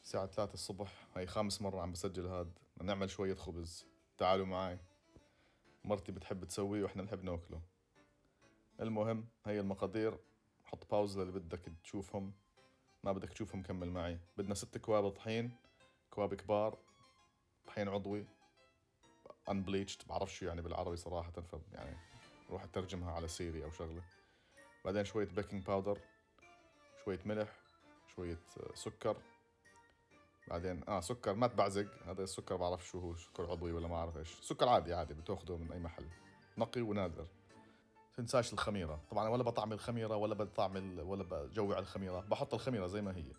الساعة 3 الصبح، هاي خامس مرة عم بسجل هاد. بدنا نعمل شوية خبز. تعالوا معي. مرتي بتحب تسويه وإحنا بنحب ناكله. المهم، هي المقادير. حط باوز للي بدك تشوفهم. ما بدك تشوفهم كمل معي. بدنا 6 كواب طحين، كواب كبار، طحين عضوي unbleached، بعرف شو يعني بالعربي صراحة، يعني روح اترجمها على سيري أو شغلة. بعدين شوية بيكنج باودر، شوية ملح، شوية سكر. بعدين سكر ما تبعزق، هذا السكر بعرف شو هو، سكر عضوي ولا ما اعرف ايش، سكر عادي عادي بتاخذه من اي محل، نقي ونادر. تنساش الخميرة طبعا، ولا بطعم الخميرة ولا بطعم ولا بجوع الخميرة، بحط الخميرة زي ما هي.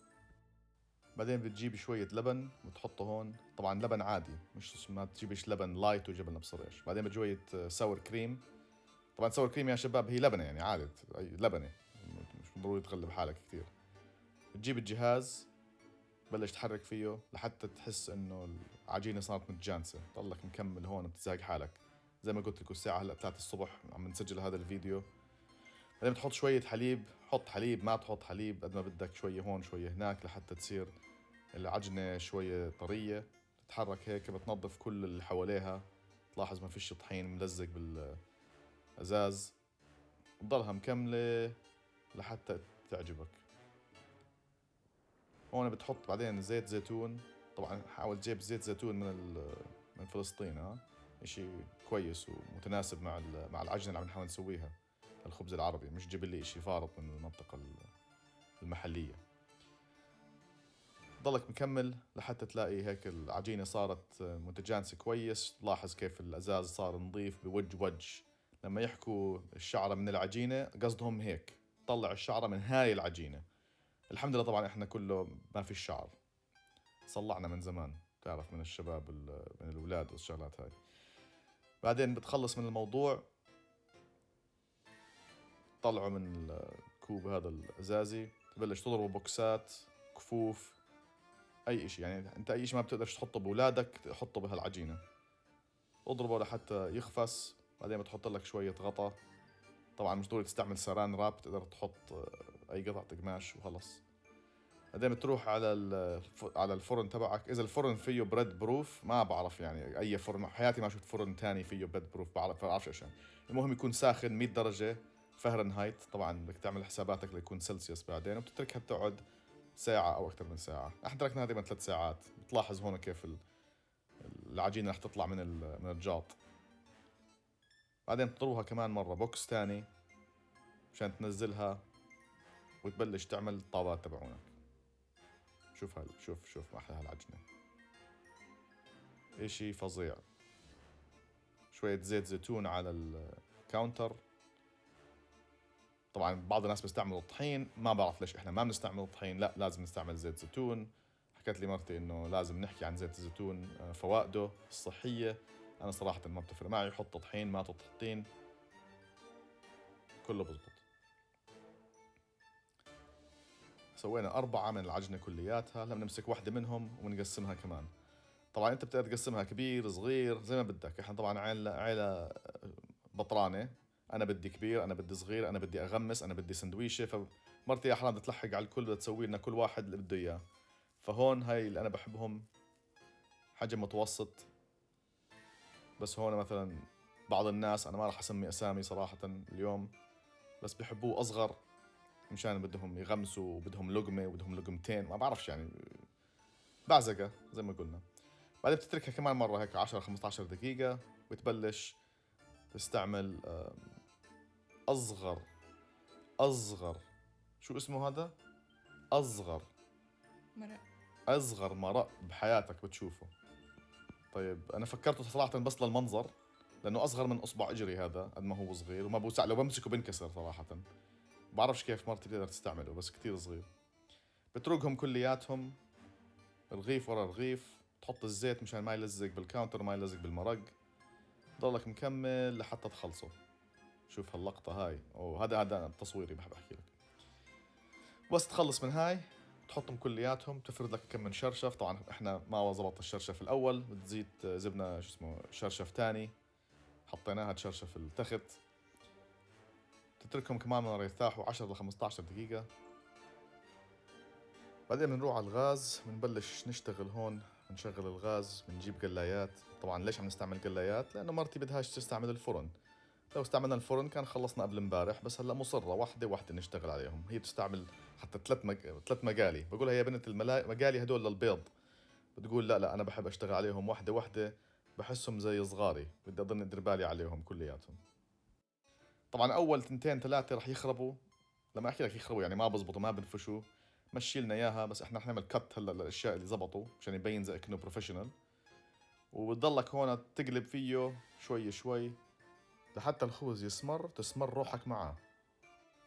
بعدين بتجيب شوية لبن وتحطه هون، طبعا لبن عادي، مش ما تجيبش لبن لايت وجبن ابصر ايش. بعدين بشوية ساور كريم. طبعا ساور كريم يا شباب هي لبنة يعني عادي، أي لبنة، مش ضروري تغلب حالك كثير. بتجيب الجهاز، بلش تحرك فيه لحتى تحس انه العجينه صارت متجانسه، ضلك مكمل هون بتزهق حالك. زي ما قلت لكم الساعه هلا 3 الصبح عم نسجل هذا الفيديو. بعدين بتحط شويه حليب، حط حليب ما تحط حليب قد ما بدك، شويه هون شويه هناك لحتى تصير العجنه شويه طريه. تتحرك هيك، بتنظف كل اللي حواليها، تلاحظ ما فيش طحين ملزق بالازاز. تضلها مكمله لحتى تعجبك. هون بتحط بعدين زيت زيتون. طبعا حاول تجيب زيت زيتون من فلسطين، اشي كويس ومتناسب مع العجنة اللي عم نحاول نسويها، الخبز العربي، مش جيب لي اشي فارط من المنطقة المحلية. ضلك مكمل لحتى تلاقي هيك العجينة صارت متجانسة كويس. لاحظ كيف الأزاز صار نظيف بوج وج. لما يحكوا الشعرة من العجينة قصدهم هيك، طلع الشعرة من هاي العجينة. الحمد لله طبعا احنا كله ما في الشعر، صلعنا من زمان، تعرف من الشباب من الأولاد والشغلات هاي. بعدين بتخلص من الموضوع، طلعه من الكوب هذا الأزازي، تبلش تضربه بوكسات، كفوف، أي إشي يعني. أنت أي إشي ما بتقدرش تحطه بأولادك حطه بهالعجينة. اضربه لحتى يخفص. بعدين بتحط لك شوية غطا. طبعا مش ضروري تستعمل ساران راب، تقدر تحط أي قطعة قماش وخلص. بعدين بتروح على الفرن تبعك. اذا الفرن فيه بريد بروف، ما بعرف يعني اي فرن، حياتي ما شفت فرن تاني فيه بريد بروف، بعرفش ايش يعني. المهم يكون ساخن 100 درجة فهرنهايت، طبعا بدك تعمل حساباتك ليكون سلسيوس. بعدين وبتتركها تقعد ساعة او اكثر من ساعة. احنا تركناها تقريبا 3 ساعات. بتلاحظ هون كيف العجينة رح تطلع من الجاط. بعدين بتطروها كمان مرة بوكس تاني مشان تنزلها وتبلش تعمل الطابات تبعونك. شوف ما احلى هالعجنة، اشي فظيع. شوية زيت زيتون على الكاونتر. طبعا بعض الناس بيستعملوا الطحين، ما بعرف ليش احنا ما بنستعمل الطحين، لا لازم نستعمل زيت زيتون. حكت لي مرتي انه لازم نحكي عن زيت الزيتون فوائده الصحية. انا صراحة ما بتفرق معي، حط طحين ما طحين كله بزبط. سوينا 4 من العجنة كلياتها. هلا بنمسك واحدة منهم ونقسمها كمان. طبعا انت بتقدر تقسمها كبير صغير زي ما بدك. احنا طبعا عيلة بطرانة، انا بدي كبير، انا بدي صغير، انا بدي اغمس، انا بدي سندويشة. فمرتي يا حرام بدها تلحق على الكل، بدها تسوي لنا كل واحد اللي بده اياه. فهون هاي اللي انا بحبهم حجم متوسط. بس هون مثلا بعض الناس، انا ما راح اسمي اسامي صراحة اليوم، بس بحبوه اصغر مشان بدهم يغمسوا وبدهم لقمة وبدهم لقمتين، ما بعرفش يعني، بعزقة زي ما قلنا. بعدين بتتركها كمان مرة هيك 10 15 دقيقة. وتبلش تستعمل أصغر أصغر شو اسمه هذا؟ أصغر مرق. أصغر مرق بحياتك بتشوفه. طيب أنا فكرته صراحة بس للمنظر، لأنه أصغر من أصبع إجري هذا قد ما هو صغير، وما بوسع، لو بمسكه بنكسر صراحة. بعرفش كيف مرتي بتقدر تستعمله بس كتير صغير. بتركهم كلياتهم رغيف ورا رغيف. تحط الزيت مشان ما يلزق بالكاونتر، ما يلزق بالمرق. ضلك مكمل لحتى تخلصه. شوف هاللقطة هاي، هذا تصويري بحب أحكي لك. بس تخلص من هاي تحطهم كلياتهم، تفرد لك كم من شرشف. طبعا احنا ما زبط الشرشف الاول، بتزيد زبنا شو اسمه شرشف تاني، حطيناها تشرشف التخت. تتركهم كمان مرة يرتاحوا 10 ل 15 دقيقة. بعدين بنروح على الغاز، بنبلش نشتغل هون. بنشغل الغاز، بنجيب قلايات. طبعا ليش عم نستعمل قلايات؟ لأنه مرتي بدهاش تستعمل الفرن. لو استعملنا الفرن كان خلصنا قبل امبارح، بس هلا مصرة واحدة واحدة نشتغل عليهم. هي بتستعمل حتى ثلاث مقالي. بقولها يا بنت المقالي هدول للبيض، بتقول لا أنا بحب أشتغل عليهم واحدة واحدة، بحسهم زي صغاري، بدي أضل أدير بالي عليهم كلياتهم. طبعا أول تنتين ثلاثة رح يخربوا. لما أحكي لك يخربوا يعني ما بزبطوا، ما بنفشوا. مشي لنا إياها، بس إحنا رح نعمل كت هلا للأشياء اللي زبطوا مشان يبين زي كأنه بروفيشنال. وبتضلك هون تقلب فيه شوي شوي لحتى الخبز يسمر، تسمر روحك معاه.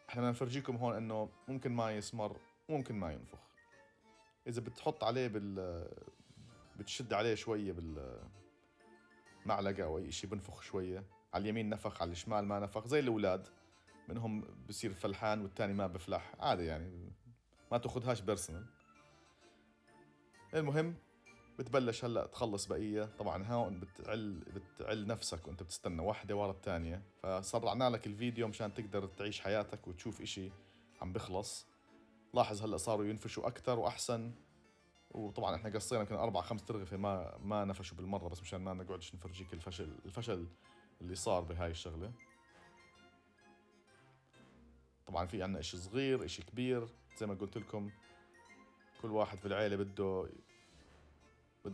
احنا بدنا نفرجيكم هون انه ممكن ما يسمر، ممكن ما ينفخ. اذا بتحط عليه بتشد عليه شوية بالمعلقة او اي شيء بنفخ شوية. على اليمين نفخ، على الشمال ما نفخ، زي الاولاد. منهم بصير فلحان والتاني ما بفلح، عادي يعني، ما تاخذهاش بيرسونال. المهم بتبلش هلا تخلص بقية. طبعا هون بتعل نفسك وانت بتستنى واحدة ورا الثانية. فسرعنا لك الفيديو مشان تقدر تعيش حياتك وتشوف اشي عم بخلص. لاحظ هلا صاروا ينفشوا اكثر واحسن. وطبعا احنا قصينا يمكن 4 5 ترغفة، ما نفشوا بالمرة، بس مشان ما نقعدش نفرجيك الفشل اللي صار بهاي الشغلة. طبعا في عنا اشي صغير اشي كبير، زي ما قلت لكم كل واحد في العيلة بده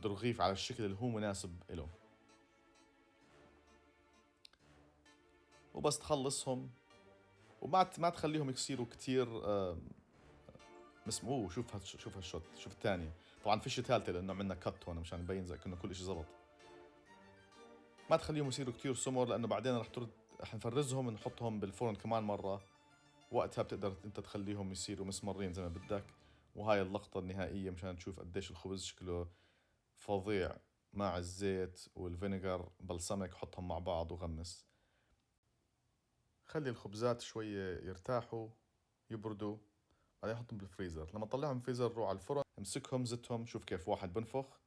رغيف على الشكل اللي هو مناسب له. وبس تخلصهم ما تخليهم يصيروا كتير مسموع. شوف هالشوت، شوف الثانية. طبعا فيش ثالثة لأنه عملنا كت هون مشان نبين زي كأنه كل إشي زبط. ما تخليهم يصيروا كتير سمر، لأنه بعدين رح نفرزهم نحطهم بالفرن كمان مرة. وقتها بتقدر أنت تخليهم يصيروا مسمرين زي ما بدك. وهاي اللقطة النهائية مشان تشوف قديش الخبز شكله فظيع مع الزيت والفينيجر بلسمك. حطهم مع بعض وغمس. خلي الخبزات شوية يرتاحوا، يبردوا، بعدين حطهم بالفريزر. لما تطلعهم من الفريزر روح على الفرن، امسكهم زتهم. شوف كيف واحد بنفخ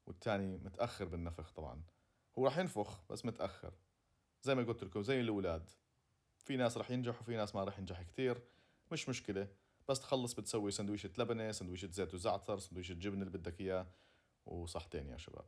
والتاني متأخر بالنفخ. طبعا هو راح ينفخ بس متأخر، زي ما قلت لكم زي الأولاد. في ناس راح ينجح وفي ناس ما راح ينجح كثير، مش مشكلة. بس تخلص بتسوي سندويشة لبنة، سندويشة زيت وزعتر، سندويشة جبنة اللي بدك إياه، وصحتين يا شباب.